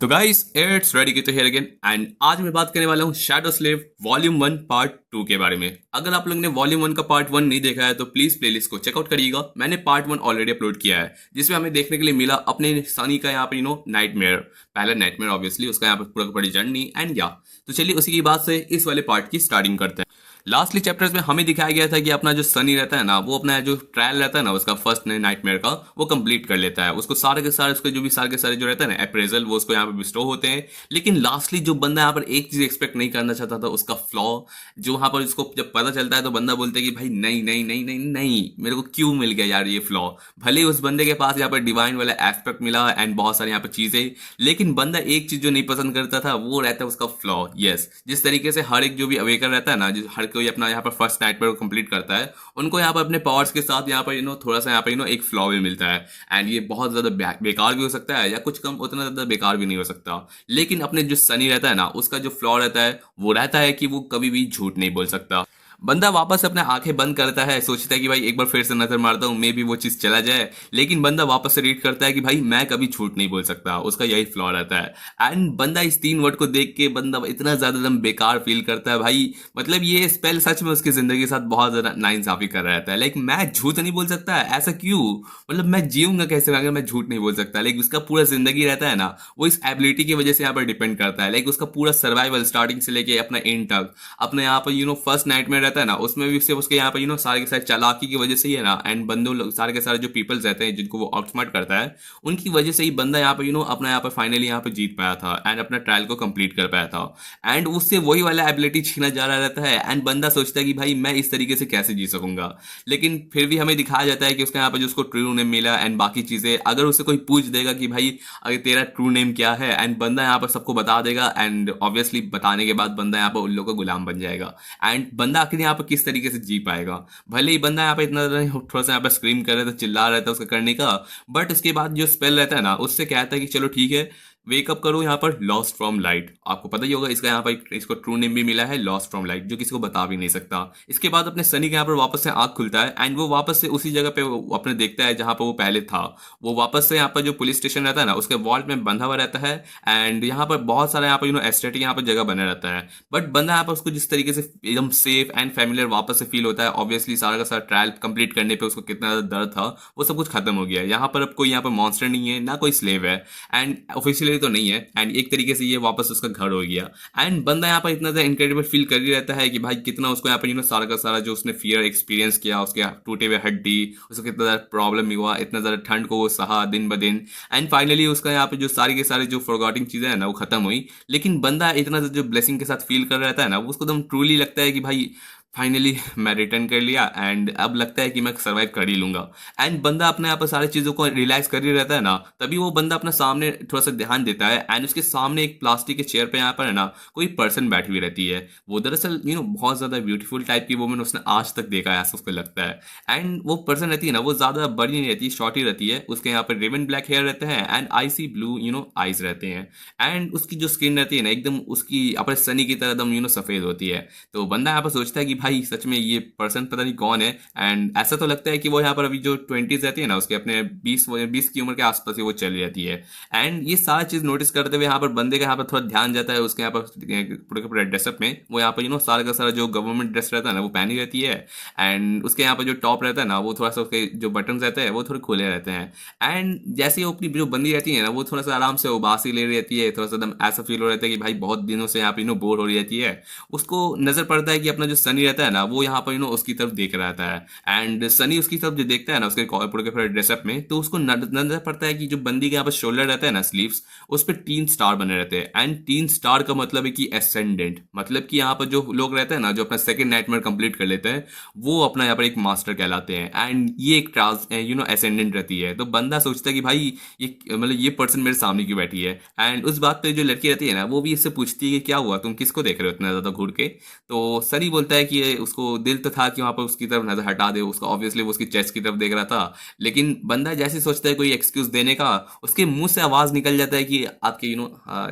तो guys it's ready to here again and आज मैं बात करने वाला हूँ शैडो स्लेव वॉल्यूम 1 पार्ट 2 के बारे में। अगर आप लोग ने वॉल्यूम 1 का पार्ट 1 नहीं देखा है तो प्लीज प्लेलिस्ट को चेकआउट करिएगा। मैंने पार्ट 1 ऑलरेडी अपलोड किया है जिसमें हमें देखने के लिए मिला अपने सनी का यहाँ पे नाइटमेयर, पहला नाइटमेयर ऑब्वियसली उसका यहाँ पे पूरा पूरी जर्नी एंड या तो चलिए उसी की बात से इस वाले पार्ट की स्टार्टिंग करते हैं। लास्टली चैप्टर्स में हमें दिखाया गया था कि अपना जो सनी रहता है ना, वो अपना जो ट्रायल रहता है ना उसका फर्स्ट नाइटमेयर का, वो कंप्लीट कर लेता है। उसको सारे के सारे उसके जो भी सारे के सारे जो रहता है ना अप्रेजल, वो उसको यहाँ पे बिस्टो होते हैं। लेकिन लास्टली जो बंदा यहाँ पर एक चीज एक्सपेक्ट नहीं करना चाहता था, उसका फ्लॉ, जो वहां पर उसको जब पता चलता है तो बंदा बोलता है कि भाई नहीं नहीं नहीं नहीं नहीं, मेरे को क्यों मिल गया यार ये फ्लॉ। भले ही उस बंदे के पास यहाँ पर डिवाइन वाला एस्पेक्ट मिला एंड बहुत सारी यहाँ पर चीजें, लेकिन बंदा एक चीज जो नहीं पसंद करता था वो रहता है उसका फ्लॉ। यस, जिस तरीके से हर एक जो भी अवेकर रहता है ना, जो हर कोई अपना यहाँ पर फर्स्ट नाइटमेयर को कंप्लीट करता है, उनको यहाँ पर अपने पावर्स के साथ यहाँ पर थोड़ा सा यहाँ पर एक फ्लॉ भी मिलता है। एंड ये बहुत ज्यादा बेकार भी हो सकता है या कुछ कम उतना ज्यादा बेकार भी नहीं हो सकता। लेकिन अपने जो सनी रहता है ना, उसका जो फ्लॉ रहता है वो रहता है कि वो कभी भी झूठ नहीं बोल सकता। बंदा वापस अपने आंखें बंद करता है, सोचता है कि भाई एक बार फिर से नजर मारता हूँ, मे भी वो चीज चला जाए। लेकिन बंदा वापस से रीड करता है कि भाई मैं कभी झूठ नहीं बोल सकता, उसका यही फ्लॉ रहता है। एंड बंदा इस 3 वर्ड को देख के बंदा इतना ज्यादा एकदम बेकार फील करता है भाई। मतलब ये स्पेल सच में उसकी जिंदगी के साथ बहुत ज्यादा नाइंसाफी कर रहा रहता है। लाइक मैं झूठ नहीं बोल सकता, ऐसा क्यों? मतलब मैं जीऊंगा कैसे अगर मैं झूठ नहीं बोल सकता? लाइक उसका पूरा जिंदगी रहता है ना, वो इस एबिलिटी की वजह से यहाँ पर डिपेंड करता है। लाइक उसका पूरा सर्वाइवल स्टार्टिंग से लेके अपना एंड तक, अपने यहाँ पर फर्स्ट नाइट में रहता है ना, उसमें भी सिर्फ उसके यहाँ पर सारे के सारे चालाकी की वजह से ही है ना। एंड बंदों लोग सारे के सारे जो पीपल्स रहते हैं जिनको वो आउटस्मार्ट करता है, उनकी वजह से ही बंदा यहाँ पर अपना यहाँ पर फाइनली यहाँ पर जीत पाया था एंड अपना ट्रायल को कंप्लीट कर पाया था। एंड उससे वही वाला एबिलिटी छीना जा रहा रहता है एंड बंदा सोचता है कि भाई मैं इस तरीके से कैसे जी सकूंगा। लेकिन फिर भी हमें दिखाया जाता है कि उसका यहाँ पर जो उसको ट्रू नेम मिला एंड बाकी चीजें, अगर उसे कोई पूछ देगा कि भाई अगर तेरा ट्रू नेम क्या है, एंड बंदा यहाँ पर सबको बता देगा एंड ऑब्वियसली बताने के बाद बंदा यहाँ पर उन लोगों का गुलाम बन जाएगा। एंड बंदा आखिर यहाँ पर किस तरीके से जी पाएगा? भले ही बंदा यहाँ पे इतना थोड़ा सा यहाँ पर स्क्रीम कर रहा था, चिल्ला रहा था उसका करने का, बट उसके बाद जो स्पेल रहता है ना, उससे कहता है कि चलो ठीक है, वेकअप करो यहाँ पर लॉस्ट फ्रॉम लाइट। आपको पता ही होगा इसका यहाँ पर इसको ट्रू नेम भी मिला है लॉस्ट फ्रॉम लाइट, जो किसी को बता भी नहीं सकता। इसके बाद अपने सनी के यहाँ पर वापस से आंख खुलता है एंड वो वापस से उसी जगह पे अपने देखता है जहाँ पर वो पहले था। वो वापस से यहाँ पर जो पुलिस स्टेशन रहता है ना, उसके वॉल्ट में बंधा हुआ रहता है एंड यहाँ पर बहुत सारा यहाँ पर एस्थेटिक यहाँ पर जगह बना रहता है। बट बंदा यहाँ पर उसको जिस तरीके से एकदम सेफ एंड फैमिलियर वापस से फील होता है, ऑब्वियसली सारा का सारा ट्रायल कंप्लीट करने पे उसको कितना ज्यादा दर्द था वो सब कुछ खत्म हो गया है। यहाँ पर अब कोई यहाँ पर मॉन्स्टर नहीं है, ना कोई स्लेव है एंड ऑफिशियली तो नहीं है। एंड एक तरीके से ये वापस उसका घर हो गया। एंड बंदा यहाँ पर इतना ज्यादा इनक्रेडिबल फील कर ही रहता है कि भाई कितना उसको यहाँ पर सारा का सारा जो उसने फियर एक्सपीरियंस किया, उसके टूटे हुए हड्डी, उसको कितना ज्यादा प्रॉब्लम हुआ, इतना ज्यादा ठंड को वो सहा दिन ब दिन। एंड फाइनली उसका यहाँ पे जो सारी के सारे जो फॉरगॉटिंग चीजें है ना वो खत्म हुई। लेकिन बंदा इतना जो ब्लेसिंग के साथ फील कर रहा था ना, वो उसको एकदम ट्रूली लगता है कि भाई फाइनली मैं रिटर्न कर लिया एंड अब लगता है कि मैं सर्वाइव कर ही लूंगा। एंड बंदा अपने यहाँ पर सारी चीजों को रियलाइज कर ही रहता है ना, तभी वो बंदा अपना सामने थोड़ा सा ध्यान देता है एंड उसके सामने एक प्लास्टिक के चेयर पे यहाँ पर है ना कोई पर्सन बैठी हुई रहती है। वो दरअसल बहुत ज्यादा ब्यूटीफुल टाइप की वुमन उसने आज तक देखा है, ऐसा उसको लगता है। एंड वो पर्सन रहती है ना, वो ज्यादा बड़ी नहीं रहती, शॉर्ट ही रहती है। उसके यहाँ पर रिवन ब्लैक हेयर रहते हैं एंड आईसी ब्लू आईज रहते हैं। एंड उसकी जो स्किन रहती है ना, एकदम उसकी अपने सनी की तरह एकदम सफेद होती है। तो बंदा यहाँ पर सोचता है कि भाई सच में ये पर्सन पता नहीं कौन है। एंड ऐसा तो लगता है कि वो यहाँ पर अभी जो 20s रहती है ना, उसके अपने 20 की उम्र के आसपास ही वो चली जाती है। एंड ये सारा चीज नोटिस करते हुए यहाँ पर बंदे का यहाँ पर थोड़ा ध्यान जाता है उसके यहाँ पर पूरे के पूरे ड्रेसअप में। वो यहाँ पर सारा का सारा जो गवर्नमेंट ड्रेस रहता है ना वो पहनी रहती है। एंड उसके यहाँ पर जो टॉप रहता है ना, वो थोड़ा सा उसके जो बटन रहते हैं वो थोड़े खुले रहते हैं। एंड जैसे ही वो अपनी जो बंदी रहती है ना, वो थोड़ा सा आराम से उबासी ले रहती है, थोड़ा सा एकदम ऐसा फील हो रहता है कि भाई बहुत दिनों से यहाँ पे बोर हो रही रहती है। उसको नजर पड़ता है कि अपना जो सनी रहता है ना, वो यहाँ पर उसकी तरफ देख रहा था। एंड सनी उसकी तरफ जो देखता है ना उसके पूरे के पूरे ड्रेसअप में, तो उसको नजर पड़ता है कि जो बंदी के यहाँ पर शोल्डर रहता है ना, स्लीव्स, उस पर 3 स्टार बने रहते हैं। एंड 3 स्टार का मतलब है कि एसेंडेंट, मतलब कि यहाँ पर जो लोग रहते हैं ना, जो अपना सेकंड नाइटमेयर कंप्लीट कर लेते हैं, वो अपना यहाँ पर एक मास्टर कहलाते हैं। एंड ये एक ट्रांस एसेंडेंट रहती है। तो बंदा सोचता है कि भाई ये मतलब ये पर्सन मेरे सामने क्यों बैठी है। एंड उस बात पे जो लड़की रहती है ना, वो भी इससे पूछती है कि क्या हुआ, तुम किसको देख रहे हो इतना ज्यादा घूर के? तो सनी बोलता है कि उसको दिल तो था कि वहां पर उसकी तरफ नजर हटा दे, उसका ऑब्वियसली वो उसकी चेस्ट की तरफ देख रहा था। लेकिन बंदा जैसे सोचता है कोई एक्सक्यूज देने का, उसके मुंह से आवाज निकल जाता है कि आपके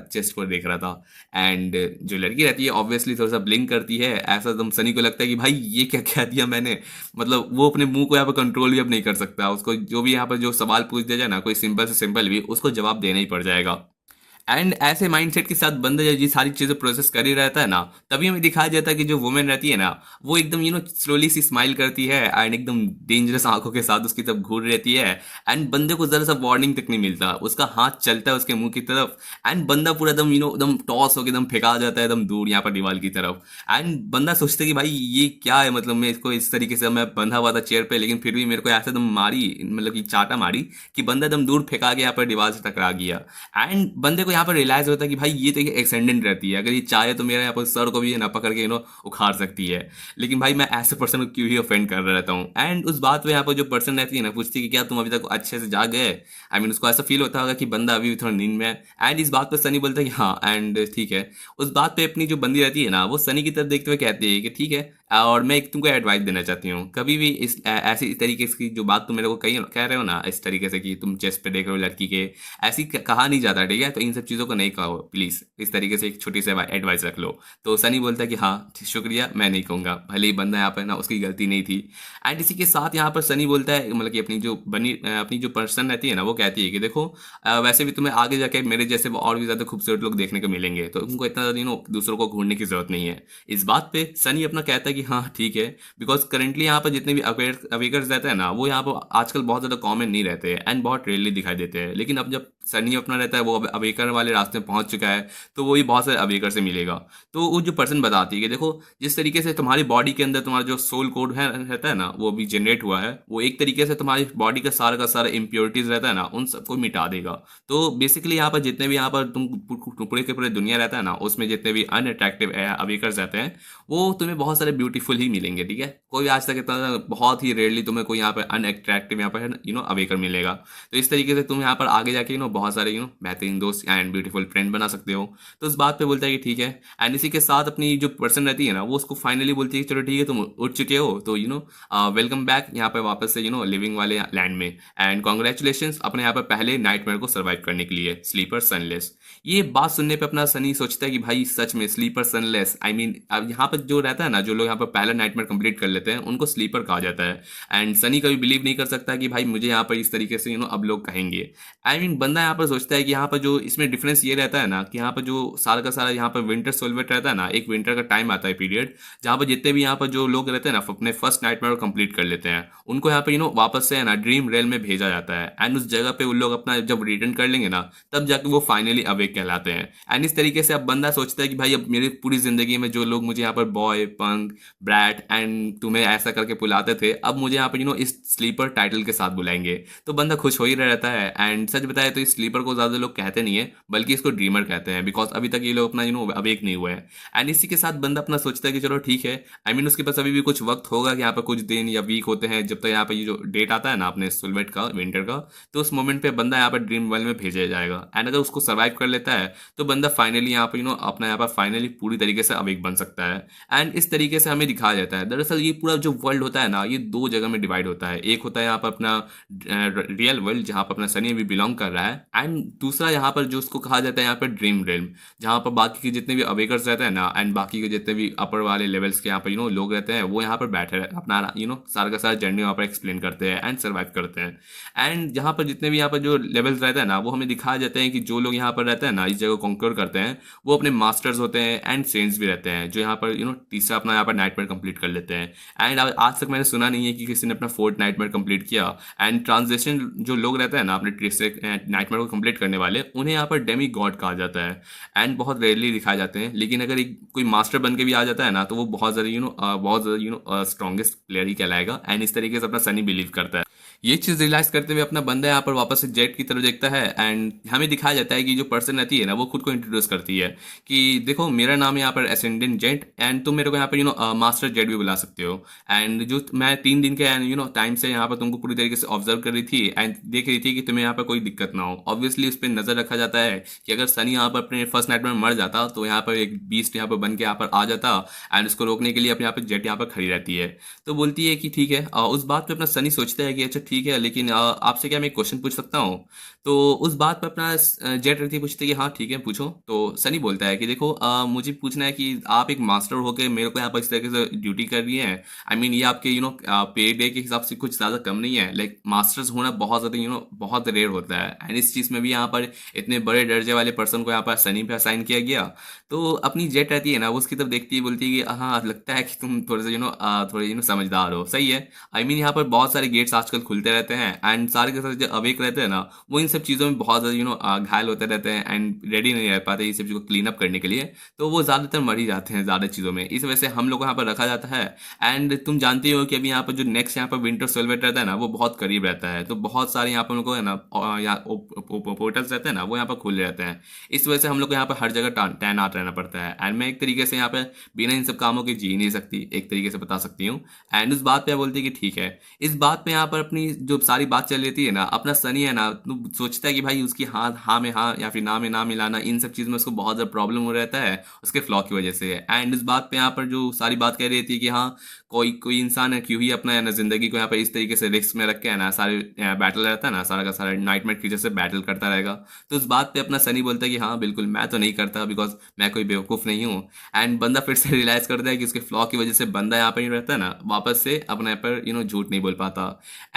चेस्ट को देख रहा था। एंड जो लड़की रहती है ऑब्वियसली थोड़ा सा ब्लिंक करती है, ऐसा एकदम सनी को लगता है कि भाई ये क्या कह दिया मैंने। मतलब वो अपने मुंह को यहाँ पर कंट्रोल भी अब नहीं कर सकता, उसको जो भी यहाँ पर जो सवाल पूछ दिया जाए ना, कोई सिंपल से सिंपल भी, उसको जवाब देना ही पड़ जाएगा। एंड ऐसे माइंडसेट के साथ बंदा जब ये सारी चीजें प्रोसेस कर ही रहता है ना, तभी हमें दिखाया जाता है कि जो वुमेन रहती है ना, वो एकदम स्लोली सी स्माइल करती है एंड एकदम डेंजरस आंखों के साथ उसकी तरफ घूर रहती है। एंड बंदे को जरा सा वार्निंग तक नहीं मिलता, उसका हाथ चलता है उसके मुंह की तरफ एंड बंदा पूरा एकदम एकदम टॉस होकर एकदम फेंका जाता है एकदम दूर यहाँ पर दीवार की तरफ। एंड बंदा सोचता है कि भाई ये क्या है, मतलब मैं इसको इस तरीके से मैं बंधा हुआ था चेयर पे, लेकिन फिर भी मेरे को ऐसा एकदम मारी, मतलब कि चाटा मारी कि बंदा एकदम दूर फेंका के यहाँ पर दीवार से टकरा गया। एंड बंदे को यहाँ पर रियलाइज होता है कि भाई ये तो एक एक्सीडेंट रहती है, अगर ये चाहे तो मेरा यहाँ पर सर को भी ना पकड़ के उखाड़ सकती है, लेकिन भाई मैं ऐसे पर्सन को क्यों ही ऑफेंड कर रहता हूँ। एंड उस बात पे यहाँ पर जो पर्सन रहती है ना, पूछती है कि क्या तुम अभी तक अच्छे से जाग गए। आई मीन उसको ऐसा फील होता होगा कि बंदा अभी भी थोड़ा नींद में है। एंड इस बात पर सनी बोलता है कि हाँ एंड ठीक है। उस बात पे अपनी जो बंदी रहती है ना, वो सनी की तरफ देखते हुए कहती है कि ठीक है, और मैं एक तुमको एडवाइस देना चाहती हूँ, कभी भी ऐसी इस तरीके की जो बात तुम मेरे को कह रहे हो ना, इस तरीके से कि तुम चेस्ट पे देख रहे हो लड़की के, ऐसी कहा नहीं जाता, ठीक है, तो इन सब चीज़ों को नहीं कहो प्लीज़, इस तरीके से एक छोटी सी एडवाइस रख लो। तो सनी बोलता है कि हाँ शुक्रिया, मैं नहीं कहूँगा, भले ही बंदा यहाँ पर ना उसकी गलती नहीं थी। एंड इसी के साथ यहाँ पर सनी बोलता है, मतलब कि अपनी जो पर्सन रहती है ना, वो कहती है कि देखो वैसे भी तुम्हें आगे जाके मेरे जैसे और भी ज़्यादा खूबसूरत लोग देखने को मिलेंगे, तो तुमको इतना ज़्यादा दूसरों को घूरने की जरूरत नहीं है। इस बात पे सनी अपना कहता है कि हाँ ठीक है, बिकॉज करेंटली यहाँ पर जितने भी अवेकर्स रहते हैं ना, वो यहाँ पर आजकल बहुत ज़्यादा कॉमन नहीं रहते हैं एंड बहुत रेयरली दिखाई देते हैं, लेकिन अब जब सनी अपना रहता है वो अवेकर वाले रास्ते में पहुंच चुका है, तो वो ही बहुत सारे अवेकर से मिलेगा। तो वो जो पर्सन बताती है कि देखो जिस तरीके से तुम्हारी बॉडी के अंदर तुम्हारा जो सोल कोड है रहता है ना, वो भी जनरेट हुआ है, वो एक तरीके से तुम्हारी बॉडी का सारा इम्प्योरिटीज रहता है ना, उन सबको मिटा देगा। तो बेसिकली यहाँ पर जितने भी यहाँ पर तुम पूरे के पूरे दुनिया रहता है ना, उसमें जितने भी अनअट्रैक्टिव अवेकर्स रहते हैं, वो तुम्हें बहुत सारे ब्यूटीफुल ही मिलेंगे, ठीक है। कोई आज तक इतना बहुत ही रेयरली तुम्हें कोई यहाँ पर अनअट्रैक्टिव यहाँ पर अवेकर मिलेगा। तो इस तरीके से तुम यहाँ पर आगे जाके बहुत सारे बेहतरीन दोस्त एंड ब्यूटीफुल फ्रेंड बना सकते हो। तो उस बात पे बोलता है कि ठीक है। एंड इसी के साथ अपनी जो पर्सन रहती है ना, वो उसको फाइनली बोलती है कि चलो ठीक है तुम उठ चुके हो, तो वेलकम बैक यहाँ पे वापस से लिविंग वाले लैंड में, एंड कॉन्ग्रेचुलेशन अपने यहाँ पर पहले नाइटमेयर को सर्वाइव करने के लिए, स्लीपर सनलेस। ये बात सुनने पे अपना सनी सोचता है कि भाई सच में स्लीपर सनलेस, आई मीन अब यहाँ पर जो रहता है ना, जो लोग यहाँ पर पहला नाइटमेयर कंप्लीट कर लेते हैं उनको स्लीपर कहा जाता है। एंड सनी कभी बिलीव नहीं कर सकता कि भाई मुझे यहाँ पर इस तरीके से अब लोग कहेंगे। आई मीन बंदा यहाँ पर सोचता है कि यहाँ पर जो इसमें डिफरेंस ये रहता है ना, कि यहाँ पर जो सारा का सारा यहाँ पर विंटर सोलवेट रहता है ना, एक विंटर का टाइम आता है पीरियड, जहाँ पर जितने भी यहाँ पर जो लोग रहते हैं ना अपने फर्स्ट नाइटमेयर कंप्लीट कर लेते हैं, उनको यहाँ पर वापस से ना ड्रीम रेल में भेजा जाता है। एंड उस जगह पे उन लोग अपना जब रिटर्न कर लेंगे ना, तब जाके वो फाइनली अवेक कहलाते हैं। एंड इस तरीके से अब बंदा सोचता है कि भाई अब मेरी पूरी जिंदगी में जो लोग मुझे यहाँ पर बॉय, पंक, ब्रैट एंड तुम्हें ऐसा करके बुलाते थे, अब मुझे यहाँ पर इस स्लीपर टाइटल के साथ बुलाएंगे। तो बंदा खुश हो ही रहता है। एंड सच बताए तो इस स्लीपर को ज़्यादा लोग कहते नहीं है, बल्कि इसको ड्रीमर कहते हैं, बिकॉज अभी तक ये लोग अपना अवेक नहीं हुए हैं। एंड इसी के साथ बंदा अपना सोचता है कि चलो ठीक है, आई मीन उसके पास अभी भी कुछ वक्त होगा कि यहाँ पर कुछ दिन या वीक होते हैं, जब तक यहाँ पर ये जो डेट आता है ना अपने सोलवेट का विंटर का, तो उस मोमेंट पे बंदा यहाँ पर ड्रीम वर्ल्ड में भेजा जाएगा। एंड अगर उसको सर्वाइव कर लेता है तो बंदा फाइनली यहाँ पर अपना यहाँ पर फाइनली पूरी तरीके से अवेक बन सकता है। एंड इस तरीके से हमें दिखाया जाता है। दरअसल ये पूरा जो वर्ल्ड होता है ना, ये दो जगह में डिवाइड होता है। एक होता है यहाँ पर अपना रियल वर्ल्ड, जहाँ पर अपना सनी भी बिलोंग कर रहा है, एंड दूसरा यहाँ पर जो उसको कहा जाता है यहाँ पर ड्रीम रेल्म, जहाँ पर बाकी के जितने भी अवेकर्स रहते हैं ना, एंड बाकी के जितने भी अपर वाले लेवल्स के यहाँ पर लोग रहते हैं, वो यहाँ पर बैठे अपना सारा का सारा जर्नी वहाँ पर एक्सप्लेन करते हैं एंड सर्वाइव करते हैं। एंड जहाँ पर जितने भी यहाँ पर जो लेवल्स रहते हैं ना, वो हमें दिखाया जाते हैं कि जो लोग यहाँ पर रहते हैं ना, इस जगह कॉन्क्योर करते हैं, वो अपने मास्टर्स होते हैं एंड सेंट्स भी रहते हैं, जो यहाँ पर तीसरा अपना यहाँ पर नाइटमेयर कंप्लीट कर लेते हैं। एंड आज तक मैंने सुना नहीं है कि किसी ने अपना फोर्थ नाइटमेयर कंप्लीट किया। एंड ट्रांजिशन जो लोग रहते हैं ना अपने नाइटमेयर को कंप्लीट करने वाले, उन्हें यहाँ पर डेमी गॉड कहा जाता है एंड बहुत रेयरली दिखाए जाते हैं। लेकिन अगर एक कोई मास्टर बन के भी आ जाता है ना, तो वो बहुत ज़्यादा स्ट्रॉन्गेस्ट प्लेयर ही कहलाएगा। एंड इस तरीके से अपना सनी बिलीव करता है। ये चीज़ रियलाइज करते हुए अपना बंदा यहाँ पर वापस से जेट की तरफ देखता है, एंड हमें दिखाया जाता है कि जो पर्सन रहती है ना, वो खुद को इंट्रोड्यूस करती है कि देखो मेरा नाम है यहाँ पर एसेंडेंट जेट, एंड तुम मेरे को यहाँ पर मास्टर जेट भी बुला सकते हो। एंड जो मैं 3 दिन के टाइम से यहाँ पर तुमको पूरी तरीके से ऑब्जर्व कर रही थी एंड देख रही थी कि तुम्हें यहाँ पर कोई दिक्कत ना हो। ऑब्वियसली उस पर नजर रखा जाता है कि अगर सनी यहाँ पर अपने फर्स्ट नाइट में मर जाता, तो यहाँ पर एक बीस्ट यहाँ पर बन के यहाँ पर आ जाता, एंड उसको रोकने के लिए अपने यहाँ पर जेट यहाँ पर खड़ी रहती है। तो बोलती है कि ठीक है। उस बात पे अपना सनी सोचता है कि अच्छा ठीक है, लेकिन आपसे क्या मैं एक क्वेश्चन पूछ सकता हूँ। तो उस बात पे अपना जेट रहती पूछती है कि हाँ ठीक है पूछो। तो सनी बोलता है कि देखो मुझे पूछना है कि आप एक मास्टर होकर मेरे को यहाँ पर इस तरीके से ड्यूटी कर रही है। आई मीन ये आपके पे डे के हिसाब से कुछ ज़्यादा कम नहीं है। लाइक मास्टर्स होना बहुत ज़्यादा बहुत रेयर होता है। एंड इस चीज़ में भी यहाँ पर इतने बड़े दर्जे वाले पर्सन को यहाँ पर सनी पे असाइन किया गया। तो अपनी जेट रहती है ना वो उसकी तरफ देखती है, बोलती है कि हाँ लगता है कि तुम थोड़े से थोड़े समझदार हो, सही है। आई मीन यहाँ पर बहुत सारे गेट्स आजकल खुलते रहते हैं एंड सारे के सारे जो अवेक रहते हैं ना वो इन सब चीज़ों में बहुत ज़्यादा घायल होते रहते हैं एंड रेडी नहीं रह पाते ये सब चीज़ों को क्लीन अप करने के लिए। तो वो ज़्यादातर मर ही जाते हैं ज़्यादा चीज़ों में। इस वजह से हम लोग को यहाँ पर रखा जाता है। एंड तुम जानते हो कि अभी यहाँ पर जो नेक्स्ट यहाँ पर विंटर सोलवेट रहता है ना वो बहुत करीब रहता है। तो बहुत सारे यहाँ पर हम लोग को है ना यहाँ पोर्टल्स रहते हैं ना वो यहाँ पर खुले रहते हैं। इस वजह से हम लोग को यहाँ पर हर जगह तैनात रहना पड़ता है। एंड मैं एक तरीके से यहाँ पर बिना इन सब कामों के जी नहीं सकती, एक तरीके से बता सकती हूँ। एंड उस बात पे बोलती है कि ठीक है। इस बात पे यहाँ पर अपनी जो सारी बात चल रही है ना, अपना सनी है ना तो सोचता है कि भाई उसकी हाँ में हाँ या फिर ना में ना मिलाना, इन सब चीज़ में उसको बहुत ज़्यादा प्रॉब्लम हो रहता है उसके फ्लॉ की वजह से। एंड इस बात पे यहाँ पर जो सारी बात कह रही थी कि हाँ कोई कोई इंसान है क्यों ही अपना है ना जिंदगी को यहाँ पर इस तरीके से रिस्क में रख के है ना सारे बैटल रहता है ना सारा का सारा नाइटमेयर क्रीचर से बैटल करता रहेगा। तो उस बात पे अपना सनी बोलता है कि हाँ बिल्कुल मैं तो नहीं करता बिकॉज मैं कोई बेवकूफ़ नहीं हूँ। एंड बंदा फिर से रियलाइज़ करता है कि उसके फ्लॉ की वजह से बंदा यहाँ पर ही रहता है ना वापस से अपने पर झूठ नहीं बोल पाता।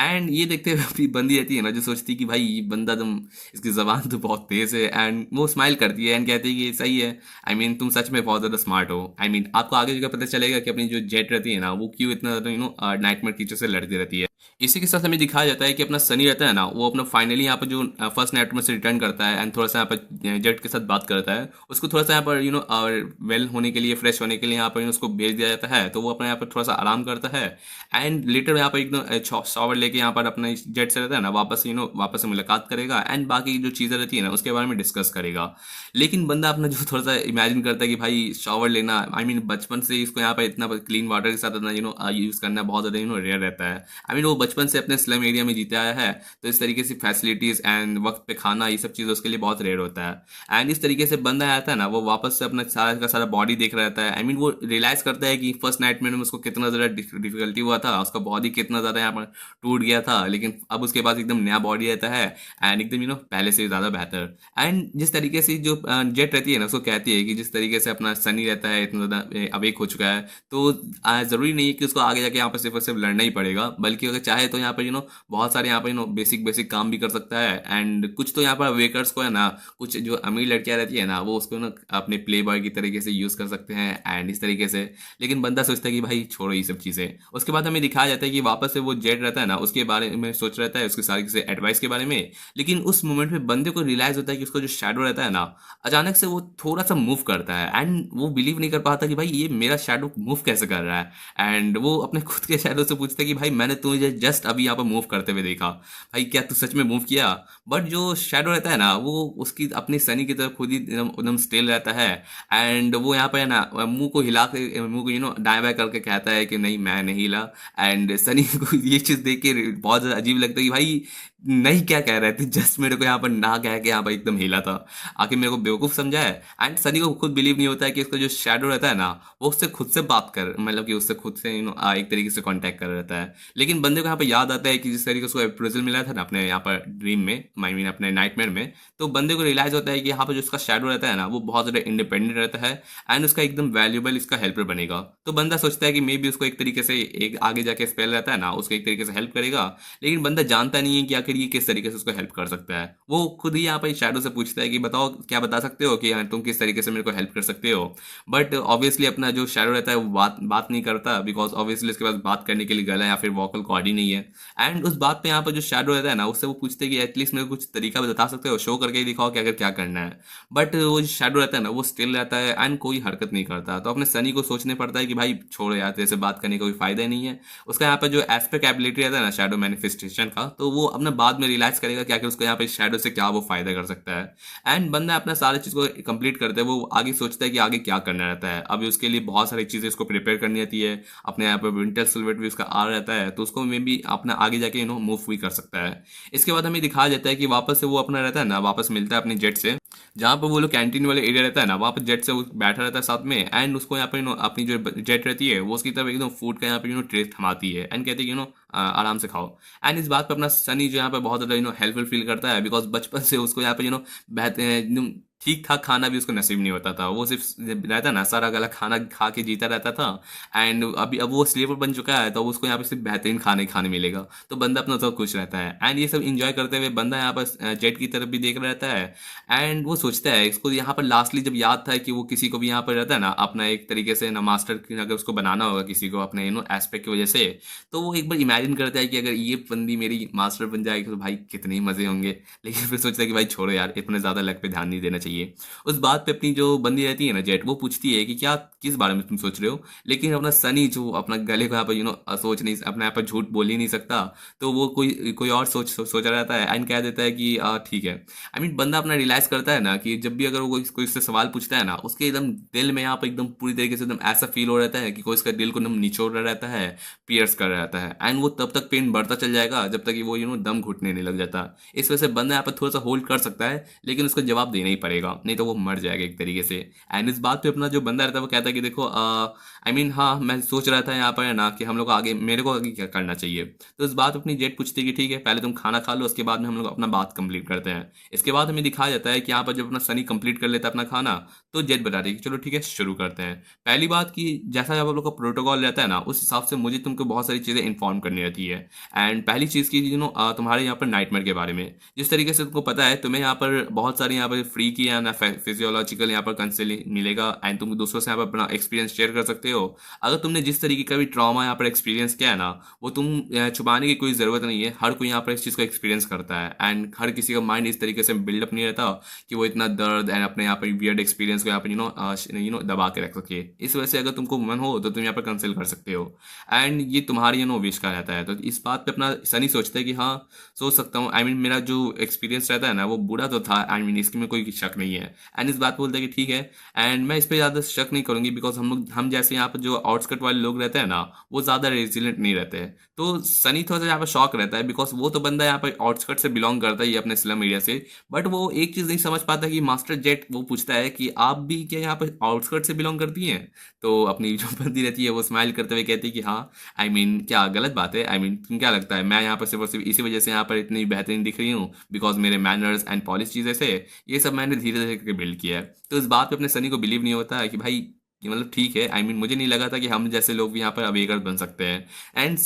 एंड ये देखते हुए अपनी बंदी रहती है ना जो सोचती है कि भाई ये बंदा तुम इसकी जबान तो बहुत तेज है। एंड वो स्माइल करती है एंड कहती है कि सही है। आई मीन तुम सच में बहुत ज़्यादा स्मार्ट हो। आई मीन आपको आगे जगह पता चलेगा कि अपनी जो जेट रहती है ना वो क्यों इतना ज़्यादा नाइटमेयर टीचर से लड़ती रहती है। इसी के साथ हमें दिखाया जाता है कि अपना सनी रहता है ना वो अपना फाइनली यहाँ पर जो फर्स्ट नाइटमेयर से रिटर्न करता है एंड थोड़ा सा यहाँ पर जेट के साथ बात करता है। उसको थोड़ा सा यहाँ पर वेल होने के लिए फ्रेश होने के लिए यहाँ पर उसको भेज दिया जाता है। तो वो अपना यहाँ पर थोड़ा सा आराम करता है। एंड लेटर यहाँ पर एकदम शॉवर लेके यहाँ पर अपना जेट से रहता है ना वापस से मुलाकात करेगा एंड बाकी जो चीज़ें रहती है ना उसके बारे में डिस्कस करेगा। लेकिन बंदा अपना जो थोड़ा सा इमेजिन करता है कि भाई शॉवर लेना आई मीन बचपन से इसको यहाँ पर इतना क्लीन वाटर के साथ इतना यूज़ करना बहुत ज़्यादा रेयर रहता है। आई मीन वो बचपन से अपने स्लम एरिया में जीते आया है। तो इस तरीके से फैसिलिटीज़ एंड वक्त पे खाना ये सब चीज़ उसके लिए बहुत रेयर होता है। एंड इस तरीके से बंदा आता है ना वो वापस से अपना सारा का सारा बॉडी देख रहा रहता है। आई मीन वो रियलाइज़ करता है कि फर्स्ट नाइटमेयर में उसको कितना ज़्यादा डिफिकल्टी हुआ था, उसका बॉडी कितना ज़्यादा यहाँ पर टूट गया था। लेकिन अब उसके पास एकदम नया बॉडी रहता है एंड एकदम पहले से ज़्यादा बेहतर। एंड जिस तरीके से जो जेट रहती है ना उसको कहती है कि जिस तरीके से अपना सनी रहता है इतना ज़्यादा अवेक हो चुका है तो ज़रूरी नहीं है कि उसको आगे जाके यहाँ पर सिर्फ और सिर्फ लड़ना ही पड़ेगा, बल्कि अगर चाहे तो यहाँ पर बहुत सारे यहाँ पर बेसिक काम भी कर सकता है। एंड कुछ तो यहाँ पर वेकर्स को है ना कुछ जो अमीर लड़कियाँ रहती है ना वो उसको अपने प्ले बॉय की तरीके से यूज़ कर सकते हैं एंड इस तरीके से। लेकिन बंदा सोचता है कि भाई छोड़ो ये सब चीज़ें। उसके बाद हमें दिखाया जाता है कि वापस से वो जेट रहता है ना उसके बारे में सोच रहता है उसकी सारी किसी एडवाइस के बारे में। लेकिन उस मोमेंट में बंदे को रियलाइज़ होता है कि उसका जो शैडो रहता है ना अचानक से वो थोड़ा सा मूव करता है एंड वो बिलीव नहीं कर पाता कि भाई ये मेरा शैडो मूव कैसे कर रहा है। एंड वो अपने खुद के शैडो से पूछता है कि भाई मैंने तुझे जस्ट अभी यहाँ पर मूव करते हुए देखा, भाई क्या तू सच में मूव किया? बट जो शैडो रहता है ना वो उसकी अपनी सनी की तरफ खुद ही एकदम स्टिल रहता है। एंड वो यहाँ पर है ना मुंह को हिला के मुंह को दाएं बाएं करके कहता है कि नहीं मैं नहीं हिला। एंड सनी को ये चीज़ देख के बहुत ज़्यादा अजीब लगता है कि भाई नहीं क्या कह रहे थे, जस्ट मेरे को यहाँ पर ना कह के यहाँ पर एकदम हिला था, आखिर मेरे को बेवकूफ़ समझा है। एंड सनी को खुद बिलीव नहीं होता है कि उसका जो शैडो रहता है ना वो उससे खुद से बात कर मतलब कि उससे खुद से एक तरीके से कांटेक्ट कर रहता है। लेकिन बंदे को यहाँ पर याद आता है कि जिस तरीके से उसको अप्रेजल मिला था ना अपने यहाँ पर ड्रीम में आई मीन अपने नाइटमेयर में, तो बंदे को रियलाइज़ होता है कि यहाँ पर जो उसका शैडो रहता है ना वो बहुत ज़्यादा इंडिपेंडेंट रहता है एंड उसका एकदम वैल्यूबल इसका हेल्पर बनेगा। तो बंदा सोचता है कि मे बी उसको एक तरीके से एक आगे जाके स्पेल रहता है ना उसको एक तरीके से हेल्प करेगा। लेकिन बंदा जानता नहीं है कि आखिर ये किस तरीके से उसको हेल्प कर सकता है। वो खुद ही यहाँ पर शैडो से पूछता है कि बताओ क्या बता सकते हो कि तुम किस तरीके से मेरे को हेल्प कर सकते हो। बट ऑब्वियसली अपना जो शैडो रहता है वो बात नहीं करता बिकॉज ऑब्वियसली उसके पास बात करने के लिए गला या फिर वोकल कॉर्ड ही नहीं है। एंड उस बात पे यहाँ पर जो शैडो रहता है ना उससे वो पूछते हैं कि एटलीस्ट मेरे को कुछ तरीका बता सकते हो, शो करके ही दिखाओ कि अगर क्या करना है। बट वो जो शैडो रहता है ना वो स्टिल रहता है एंड कोई हरकत नहीं करता। तो अपने सनी को सोचने पड़ता है कि भाई छोड़ो यार तेरे से बात करने का कोई फायदा ही नहीं है। उसका यहाँ पर जो एस्पेक्ट एबिलिटी रहता है ना शैडो मैनिफेस्टेशन का, तो वो अपने बाद में रियलाइज करेगा कि आखिर उसको यहाँ पे शैडो से क्या वो फायदा कर सकता है। एंड बंदा अपना सारी चीज़ को कंप्लीट करते हैं वो आगे सोचता है कि आगे क्या करना रहता है। अभी उसके लिए बहुत सारी चीज़ें उसको प्रिपेयर करनी रहती है। अपने यहाँ पर विंटर सिल्वेट भी उसका आ रहता है तो उसको मे भी अपना आगे जाके मूव भी कर सकता है। इसके बाद हमें दिखाया जाता है कि वापस से वो अपना रहता है ना वापस मिलता है अपने जेट से जहाँ पर वो लोग कैंटीन वाले एरिया रहता है ना, वहाँ पर जेट से वो बैठा रहता है साथ में, एंड उसको यहाँ पर अपनी जो जेट रहती है वो उसकी तरफ एकदम फूड का यहाँ पे ट्रे थमाती है एंड कहती है आराम से खाओ। एंड इस बात पर अपना सनी जो यहाँ पे बहुत ज़्यादा हेल्पफुल फील करता है, बिकॉज बचपन से उसको यहाँ पे बहते हैं एकदम ठीक ठाक खाना भी उसको नसीब नहीं होता था। वो सिर्फ रहता ना सारा गला खाना खा के जीता रहता था। एंड अभी अब वो स्लेवर बन चुका है तो उसको यहाँ पे सिर्फ बेहतरीन खाने खाने मिलेगा, तो बंदा अपना सब खुश रहता है। एंड ये सब इंजॉय करते हुए बंदा यहाँ पर जेट की तरफ भी देख रहता है। एंड वो सोचता है इसको यहाँ पर लास्टली जब याद था कि वो किसी को भी यहाँ पर रहता है ना अपना एक तरीके से ना मास्टर अगर उसको बनाना होगा किसी को अपने एस्पेक्ट की वजह से, तो वो एक बार इमेजिन करता है कि अगर ये बंदी मेरी मास्टर बन जाएगी तो भाई कितने ही मजे होंगे। लेकिन फिर सोचता है कि भाई छोड़ो यार, इतने ज्यादा लक पे ध्यान नहीं देना चाहिए। उस बात पे अपनी जो बंदी रहती है ना जेट, वो पूछती है कि क्या किस बारे में तुम सोच रहे हो। लेकिन अपना सनी जो अपना गले को यहाँ पर सोच नहीं अपने यहाँ पर झूठ बोल ही नहीं सकता, तो वो कोई कोई और सोच रहा रहता है एंड कह देता है कि ठीक है। आई मीन बंदा अपना रियलाइज करता है ना कि जब भी अगर वो कोई उससे सवाल पूछता है ना, उसके एकदम दिल में यहाँ पर एकदम पूरी तरीके से एकदम ऐसा फील हो रहता है कि कोई उसका दिल को एकदम निचोड़ रहा रहता है, पियर्स कर रहा रहता है। एंड वो तब तक पेन बढ़ता चल जाएगा जब तक कि वो दम घुटने नहीं लग जाता। इस वजह से बंदा यहाँ पर थोड़ा सा होल्ड कर सकता है, लेकिन उसको जवाब देना ही पड़ेगा, नहीं तो वो मर जाएगा एक तरीके से। एंड इस बात पे अपना जो बंदा रहता है वो कहता है कि देखो आई मीन हाँ मैं सोच रहा था यहाँ पर है ना कि हम लोग आगे मेरे को आगे क्या करना चाहिए। तो इस बात पे अपनी जेट पूछती है कि ठीक है पहले तुम खाना खा लो, उसके बाद में हम लोग अपना बात कंप्लीट करते हैं। इसके बाद हमें दिखाया जाता है कि यहाँ पर जब अपना सनी कंप्लीट कर लेता है अपना खाना, तो जेट बता रही है कि चलो ठीक है शुरू करते हैं। पहली बात कि जैसा आप लोग का प्रोटोकॉल रहता है ना, उस हिसाब से मुझे तुमको बहुत सारी चीज़ें इन्फॉर्म करनी रहती है। एंड पहली चीज़ की तुम्हारे यहाँ पर नाइटमेयर के बारे में, जिस तरीके से तुमको पता है तुम्हें यहाँ पर बहुत सारी यहाँ पर फ्री की या ना फिजियोलॉजिकल यहाँ पर कंसल्टिंग मिलेगा, एंड तुम दूसरों से यहाँ पर अपना एक्सपीरियंस शेयर कर सकते हो। अगर तुमने जिस तरीके का भी ट्रॉमा यहाँ पर एक्सपीरियंस किया है ना, वो तुम छुपाने की कोई ज़रूरत नहीं है, हर कोई यहाँ पर इस चीज़ को एक्सपीरियंस करता है। एंड हर किसी का माइंड इस तरीके से बिल्डअप नहीं रहता कि वो इतना दर्द एंड अपने यहाँ पर वियर्ड एक्सपीरियंस को यहाँ पर दबा के रख सके। इस वजह से अगर तुमको मन हो तो तुम यहाँ पर कंसल्ट कर सकते हो। एंड ये तुम्हारी विश का रहता है। तो इस बात पे अपना सनी सोचता है कि हाँ सोच सकता हूँ। आई मीन मेरा जो एक्सपीरियंस रहता है ना वो बुरा तो था, आई मीन इसमें कोई शक नहीं है। एंड इस बात पे बोलता है कि ठीक है, एंड मैं इस पर ज़्यादा शक नहीं करूँगी, बिकॉज हम जैसे यहाँ पर जो आउटस्कट वाले लोग रहते हैं ना, वो ज़्यादा रेजिलेंट नहीं रहते हैं। तो सनी थोड़ा सा यहाँ पर शॉक रहता है, बिकॉज वो तो बंदा यहाँ पर आउटस्कट से बिलोंग करता है अपने स्लम एरिया से, बट वो एक चीज़ नहीं समझ पाता कि मास्टर जेट वो पूछता है कि आप भी क्या यहाँ पर आउटस्कट से बिलोंग करती हैं। तो अपनी जो बंदी रहती है वो स्माइल करते हुए कहती है कि हाँ आई मीन क्या गलत बात है, आई मीन तुम क्या लगता है मैं यहाँ पर सिर्फ और सिर्फ इसी वजह से यहाँ पर इतनी बेहतरीन दिख रही हूँ, बिकॉज मेरे मैनर्स एंड पॉलिश चीज़ें से ये सब मैंने धीरे धीरे करके बिल्ड किया है। तो इस बात पे अपने सनी को बिलीव नहीं होता है कि भाई कि मतलब ठीक है, आई मीन मुझे नहीं लगा था कि हम जैसे लोग भी यहाँ पर अवेगर बन सकते हैं। एंड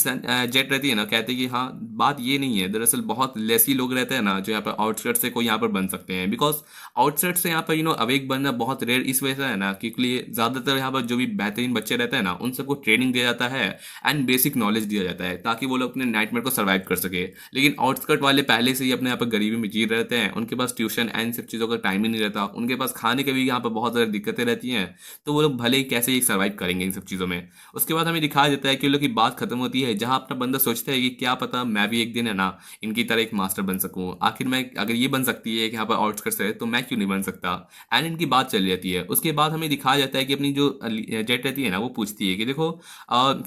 जेट रहती है ना, कहते हैं कि हाँ बात ये नहीं है, दरअसल बहुत लेसी लोग रहते हैं ना जो यहाँ पर आउटस्कर्ट से कोई यहाँ पर बन सकते हैं, बिकॉज आउटस्कर्ट से यहाँ पर अवेक बनना बहुत रेयर इस वजह से है ना, क्योंकि ज़्यादातर यहाँ पर जो भी बेहतरीन बच्चे रहते हैं ना उन सबको ट्रेनिंग दिया जाता है एंड बेसिक नॉलेज दिया जाता है ताकि वो लोग अपने नाइटमेयर को सर्वाइव कर सके। लेकिन आउटस्कर्ट वाले पहले से ही अपने यहाँ पर गरीबी में जी रहते हैं, उनके पास ट्यूशन एंड सब चीज़ों का टाइम ही नहीं रहता, उनके पास खाने के भी यहाँ पर बहुत ज़्यादा दिक्कतें रहती हैं। तो वो लोग भले ही कैसे ही सर्वाइव करेंगे इन सब चीज़ों में। उसके बाद हमें दिखाया जाता है कि उन लोग की बात खत्म होती है जहाँ अपना बंदा सोचता है कि क्या पता मैं भी एक दिन है ना इनकी तरह एक मास्टर बन सकूँ, आखिर मैं अगर ये बन सकती है कि यहाँ पर आउटस्कर्ट्स है तो मैं क्यों नहीं बन सकता। एंड इनकी बात चल जाती है। उसके बाद हमें दिखाया जाता है कि अपनी जो जेट रहती है ना वो पूछती है कि देखो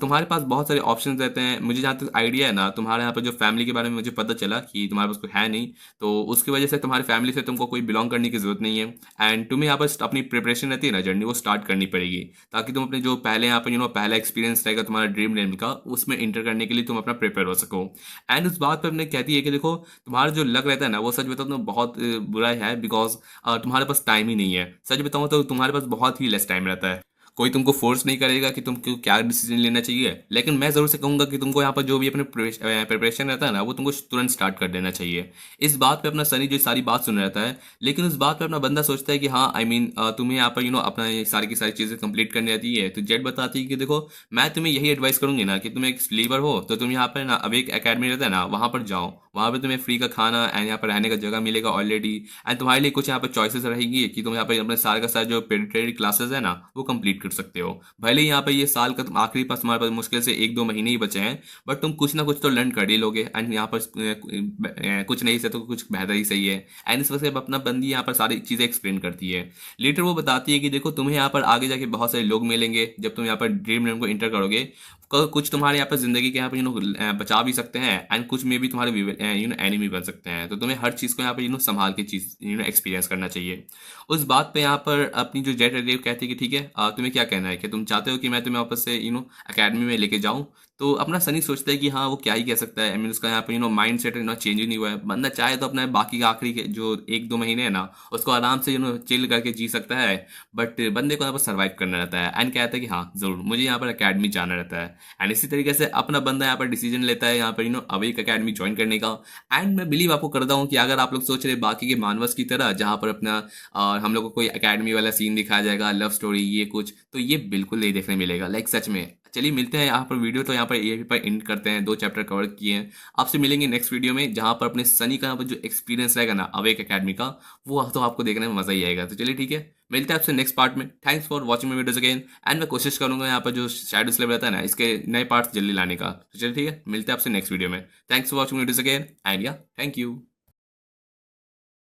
तुम्हारे पास बहुत सारे ऑप्शन रहते हैं, मुझे जहाँ तक आइडिया है ना तुम्हारे यहाँ पर जो फैमिली के बारे में मुझे पता चला कि तुम्हारे पास कोई है नहीं, तो उसकी वजह से तुम्हारी फैमिली से तुमको कोई बिलोंग करने की जरूरत नहीं है। एंड तुम्हें यहाँ पर अपनी प्रिपरेशन रहती है ना जर्नी वो स्टार्ट करनी पड़ेगी, ताकि तुम अपने जो पहले यहाँ पर पहला एक्सपीरियंस रहेगा तुम्हारा ड्रीम लैंड का उसमें इंटर करने के लिए तुम अपना प्रिपेयर हो सको। एंड उस बात पर अपने कहती है कि देखो तुम्हारा जो लक रहता है ना वो सच बताओ तो बहुत बुरा है, बिकॉज तुम्हारे पास टाइम ही नहीं है। सच बताऊँ तो तुम्हारे पास बहुत ही लेस टाइम रहता है। कोई तुमको फोर्स नहीं करेगा कि तुमको क्या डिसीजन लेना चाहिए, लेकिन मैं ज़रूर से कहूँगा कि तुमको यहाँ पर जो भी अपने प्रिपरेशन रहता है ना वो तुमको तुरंत स्टार्ट कर देना चाहिए। इस बात पे अपना सनी जो सारी बात सुन रहता है, लेकिन उस बात पे अपना बंदा सोचता है कि हाँ आई मीन तुम्हें यहाँ पर अपना ये सारी की सारी चीज़ें कंप्लीट करनी रहती है। तो जेट बताती है कि देखो मैं तुम्हें यही एडवाइस करूँगी ना कि तुम एक स्लीवर हो तो तुम यहाँ पर ना अब एक अकेडमी रहता है ना वहाँ पर जाओ, वहाँ पे तुम्हें फ्री का खाना एंड यहाँ पर रहने का जगह मिलेगा ऑलरेडी। एंड तुम्हारे लिए कुछ यहाँ पर चॉइसेस रहेगी कि तुम यहाँ पर अपने सारे का सारे जो पेडिट्री क्लासेस है ना वो कंप्लीट कर सकते हो। भले ही यहाँ पे ये साल का तुम आखिरी पास तुम्हारे पास मुश्किल से 1-2 महीने ही बचे हैं, बट तुम कुछ ना कुछ तो लर्न कर ही लोगे। एंड यहाँ पर कुछ नहीं से तो कुछ बेहतर ही सही है। एंड इस वजह से अपना बंदी यहाँ पर सारी चीज़ें एक्सप्लेन करती है। लेटर वो बताती है कि देखो तुम्हें यहाँ पर आगे जाके बहुत सारे लोग मिलेंगे जब तुम यहाँ पर ड्रीम लैंड को इंटर करोगे, कुछ तुम्हारे यहाँ पर जिंदगी के यहाँ पर बचा भी सकते हैं, एंड कुछ में भी तुम्हारे एनिमी बन सकते हैं। तो तुम्हें हर चीज़ को यहाँ पर संभाल के चीज़ एक्सपीरियंस करना चाहिए। उस बात पे यहाँ पर अपनी जो जेट रेडियो कहती है कि ठीक है, तुम्हें क्या कहना है, कि तुम चाहते हो कि मैं तुम्हें वापस से अकेडमी में लेके जाऊँ। तो अपना सनी सोचता है कि हाँ वो क्या ही कह सकता है। आई मीन उसका यहाँ पर माइंड सेट चेंज ही नहीं हुआ है। बंदा चाहे तो अपना बाकी का आखिरी के जो 1-2 महीने है ना, उसको आराम से चिल करके जी सकता है। बट बंदे को यहाँ पर सर्वाइव करना रहता है, एंड कहता है कि हाँ ज़रूर मुझे यहाँ पर अकेडमी जाना रहता है। एंड इसी तरीके से अपना बंदा यहाँ पर डिसीजन लेता है यहाँ पर अवेक अकेडमी ज्वाइन करने का। एंड मैं बिलीव आपको करता हूँ कि अगर आप लोग सोच रहे बाकी के मानवस की तरह जहाँ पर अपना हम लोग को कोई अकेडमी वाला सीन दिखाया जाएगा, लव स्टोरी ये कुछ, तो ये बिल्कुल नहीं देखने मिलेगा। लाइक सच में। चलिए मिलते हैं यहाँ पर वीडियो, तो यहाँ पर ये पर एंड करते हैं। 2 चैप्टर कवर किए हैं। आपसे मिलेंगे नेक्स्ट वीडियो में, जहाँ पर अपने सनी का यहाँ पर जो एक्सपीरियंस रहेगा ना अवेक अकेडमी का, वो तो आपको देखने में मजा ही आएगा। तो चलिए ठीक है, मिलते हैं आपसे नेक्स्ट पार्ट में। Thanks for watching my videos again. And मैं कोशिश करूंगा यहाँ पर जो शैडो स्लेव रहता है ना, इसके नए पार्ट्स जल्दी लाने का। तो चलिए ठीक है, मिलते हैं आपसे नेक्स्ट वीडियो में। Thanks for watching videos again, and या थैंक यू।